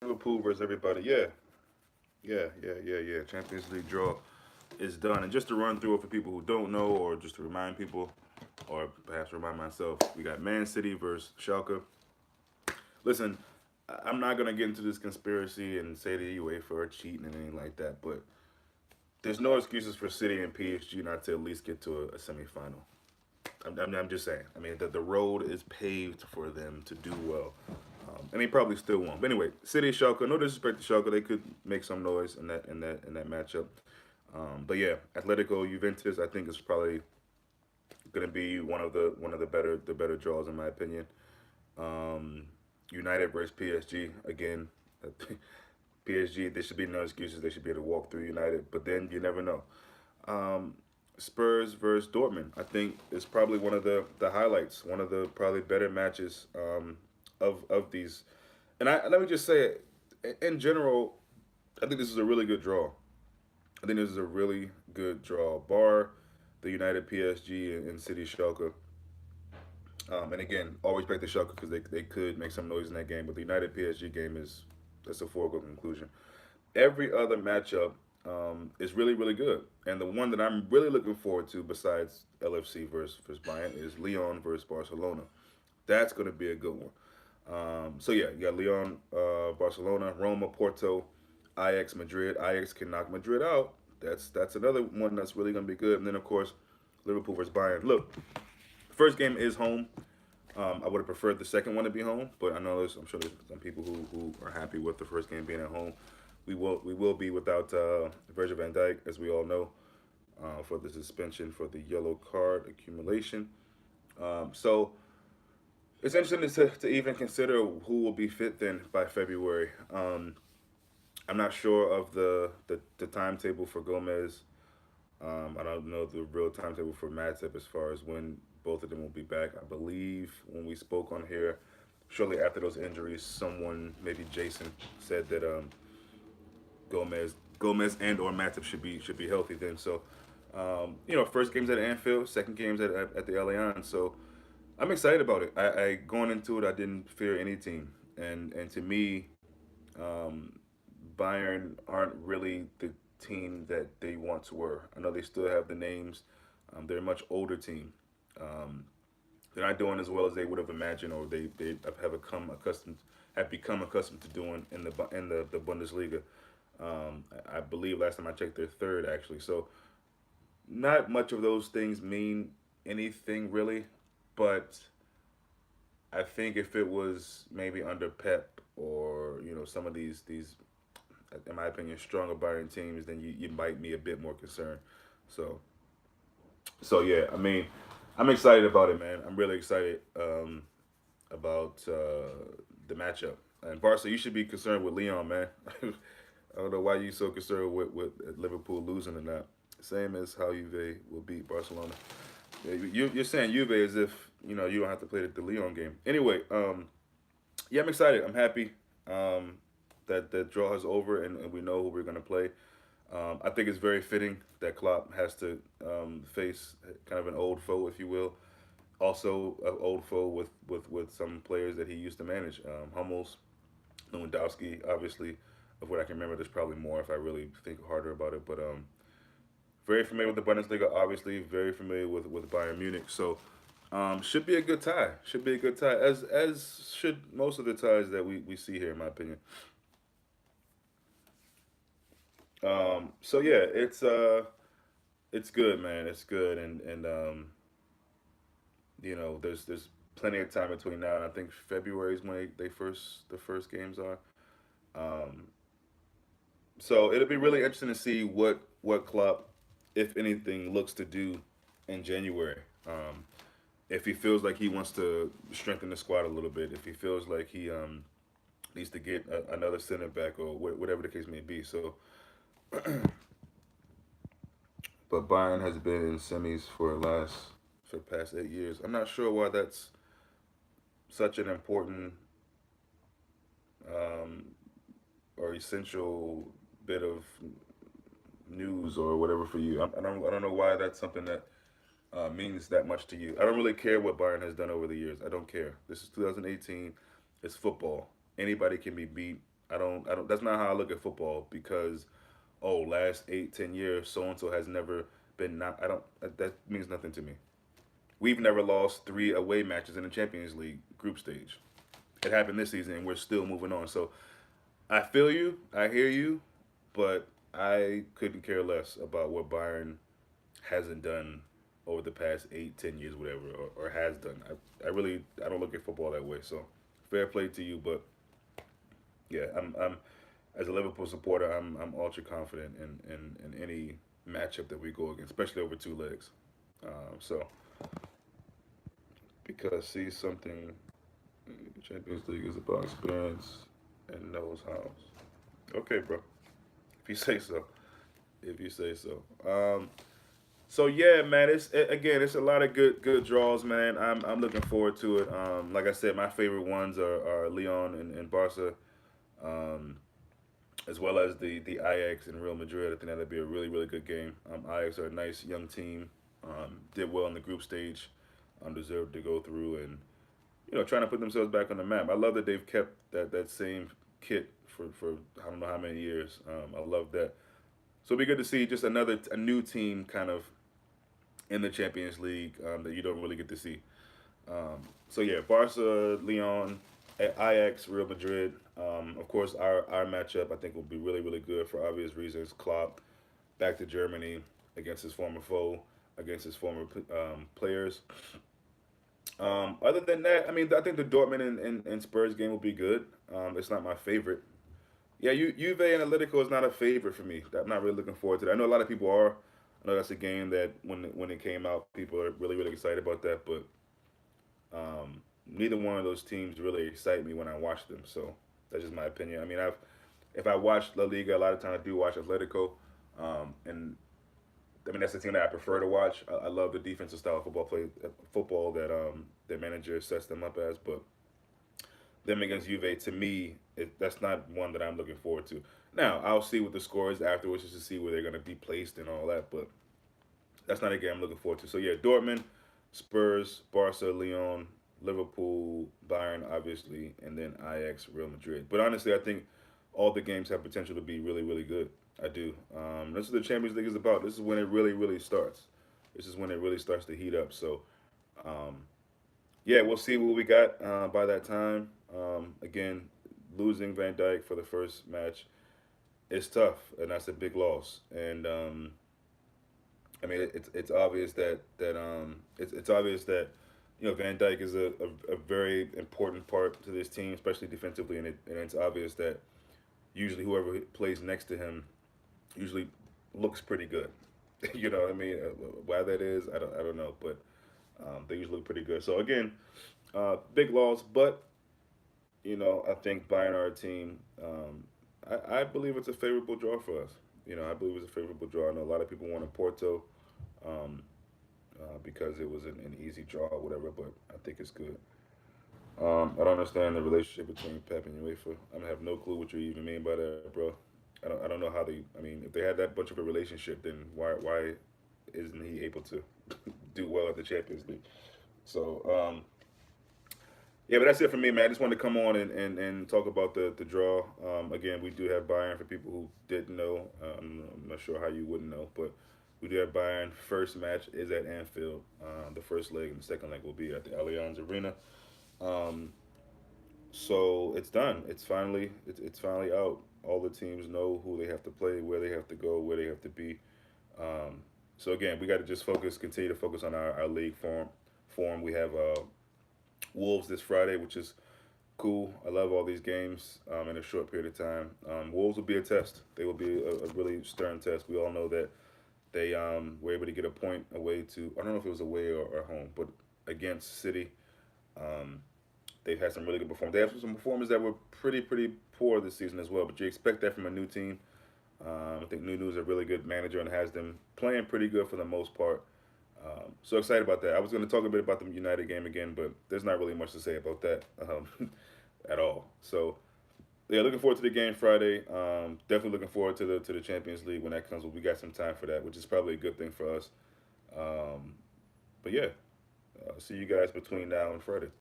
Liverpool versus everybody. Yeah. Champions League draw is done. And just to run through it for people who don't know, or just to remind people, or perhaps remind myself, we got Man City versus Schalke. Listen, I'm not gonna get into this conspiracy and say the UEFA are cheating and anything like that, but there's no excuses for City and PSG not to at least get to a semifinal. I'm just saying. I mean, the road is paved for them to do well. And they probably still won't. But anyway, City Schalke. No disrespect to Schalke, they could make some noise in that matchup. But yeah, Atletico Juventus, I think is probably going to be one of the better draws in my opinion. Um, United versus PSG again. PSG, there should be no excuses. They should be able to walk through United. But then you never know. Um, Spurs versus Dortmund. I think is probably one of the highlights, one of the probably better matches of these. And let me just say, in general, I think this is a really good draw. I think this is a really good draw. Bar the United PSG and City Schalke. And again, always back to Schalke because they could make some noise in that game. But the United PSG game is that's a foregone conclusion. Every other matchup is really, really good. And the one that I'm really looking forward to, besides LFC versus Bayern, is Lyon versus Barcelona. That's going to be a good one. So yeah, you got Lyon, Barcelona, Roma, Porto, Ajax, Madrid. Ajax can knock Madrid out. That's another one that's really going to be good. And then of course, Liverpool versus Bayern. Look, first game is home. I would have preferred the second one to be home, but I'm sure there's some people who are happy with the first game being at home. We will be without Virgil van Dijk, as we all know, for the suspension for the yellow card accumulation. So it's interesting to even consider who will be fit then by February. I'm not sure of the timetable for Gomez. I don't know the real timetable for Matip as far as when both of them will be back. I believe when we spoke on here, shortly after those injuries, someone, maybe Jason, said that Gomez and or Matip should be healthy then. So, first game's at Anfield, second game's at the Allianz. So, I'm excited about it. I going into it, I didn't fear any team, and to me, um, Bayern aren't really the team that they once were. I know they still have the names. They're a much older team. Um, they're not doing as well as they would have imagined, or they have become accustomed to doing in the Bundesliga. I believe last time I checked, they're third actually. So not much of those things mean anything really, but I think if it was maybe under Pep or some of these in my opinion stronger Bayern teams, then you might be a bit more concerned. So yeah, I mean, I'm excited about it, man. I'm really excited about the matchup. And Barca, you should be concerned with Leon, man. I don't know why you so concerned with Liverpool losing or not. Same as how Juve will beat Barcelona. Yeah, you're saying Juve as if you don't have to play the Leon game. Anyway, yeah, I'm excited. I'm happy that the draw is over and we know who we're gonna play. I think it's very fitting that Klopp has to face kind of an old foe, if you will. Also, an old foe with some players that he used to manage. Hummels, Lewandowski, obviously. Of what I can remember, there's probably more if I really think harder about it. But very familiar with the Bundesliga, obviously. Very familiar with Bayern Munich. So should be a good tie. Should be a good tie, as should most of the ties that we see here, in my opinion. So yeah, it's good, man. It's good, and there's plenty of time between now and I think February is when the first games are. Um, so it'll be really interesting to see what Klopp, if anything, looks to do in January. If he feels like he wants to strengthen the squad a little bit, if he feels like he needs to get another center back or whatever the case may be. So, but Bayern has been in semis for the past 8 years. I'm not sure why that's such an important um, or essential bit of news or whatever for you. I don't know why that's something that means that much to you. I don't really care what Bayern has done over the years. I don't care. This is 2018. It's football. Anybody can be beat. I don't. That's not how I look at football because, oh, last 8, 10 years, so and so has never been not. I don't. That means nothing to me. We've never lost 3 away matches in the Champions League group stage. It happened this season, and we're still moving on. So I feel you, I hear you, but I couldn't care less about what Bayern hasn't done over the past 8, 10 years, whatever, or has done. I really I don't look at football that way. So fair play to you, but yeah, I'm as a Liverpool supporter, I'm ultra confident in any matchup that we go against, especially over 2 legs. So because see something, Champions League is about experience and knows how. Okay, bro. If you say so. If you say so. So yeah, man. Again, it's a lot of good draws, man. I'm looking forward to it. Like I said, my favorite ones are Leon and Barca, um, as well as the Ajax and Real Madrid. I think that'll be a really good game. Ajax are a nice young team. Did well in the group stage. Deserved to go through and trying to put themselves back on the map. I love that they've kept that same kit for I don't know how many years. I love that. So it'll be good to see just a new team kind of in the Champions League that you don't really get to see. So yeah, Barca, Leon, Ajax, Real Madrid. Of course, our matchup I think will be really good for obvious reasons. Klopp back to Germany against his former foe, against his former players. Other than that, I mean, I think the Dortmund and Spurs game will be good. It's not my favorite. Yeah, Juve Analytical is not a favorite for me. I'm not really looking forward to that. I know a lot of people are. I know that's a game that when it came out, people are really excited about that. But neither one of those teams really excite me when I watch them. So that's just my opinion. I mean, if I watch La Liga, a lot of times I do watch Atletico, and I mean that's the team that I prefer to watch. I love the defensive style of football that their manager sets them up as. But them against Juve, to me, that's not one that I'm looking forward to. Now, I'll see what the score is afterwards just to see where they're going to be placed and all that, but that's not a game I'm looking forward to. So, yeah, Dortmund, Spurs, Barca, Lyon, Liverpool, Bayern, obviously, and then Ajax, Real Madrid. But honestly, I think all the games have potential to be really good. I do. This is what the Champions League is about. This is when it really starts. This is when it really starts to heat up. So, um, yeah, we'll see what we got by that time. Again, losing Van Dyke for the first match is tough, and that's a big loss. And I mean, it's obvious that it's obvious that Van Dyke is a very important part to this team, especially defensively, and it's obvious that usually whoever plays next to him usually looks pretty good. You know what I mean? Why that is, I don't know, but they usually look pretty good. So again, big loss, but I think Bayern are a team. I believe it's a favorable draw for us. I believe it's a favorable draw. I know a lot of people wanted Porto um, because it was an easy draw or whatever, but I think it's good. I don't understand the relationship between Pep and UEFA. I have no clue what you even mean by that, bro. I don't know how they. I mean, if they had that much of a relationship, then why isn't he able to do well at the Champions League? So yeah, but that's it for me, man. I just wanted to come on and talk about the draw. Again, we do have Bayern for people who didn't know. I'm not sure how you wouldn't know, but we do have Bayern. First match is at Anfield. The first leg and the second leg will be at the Allianz Arena. Um, so it's done. It's finally out. All the teams know who they have to play, where they have to go, where they have to be. Um, so again, we got to just continue to focus on our league form. We have Wolves this Friday, which is cool. I love all these games in a short period of time. Wolves will be a test. They will be a really stern test. We all know that they were able to get a point away to, I don't know if it was away or home, but against City. Um, they've had some really good performers. They have some performers that were pretty poor this season as well, but you expect that from a new team. I think Nunu's a really good manager and has them playing pretty good for the most part. So excited about that. I was going to talk a bit about the United game again, but there's not really much to say about that at all. So yeah, looking forward to the game Friday. Definitely looking forward to the Champions League when that comes. We got some time for that, which is probably a good thing for us. Um, but yeah, see you guys between now and Friday.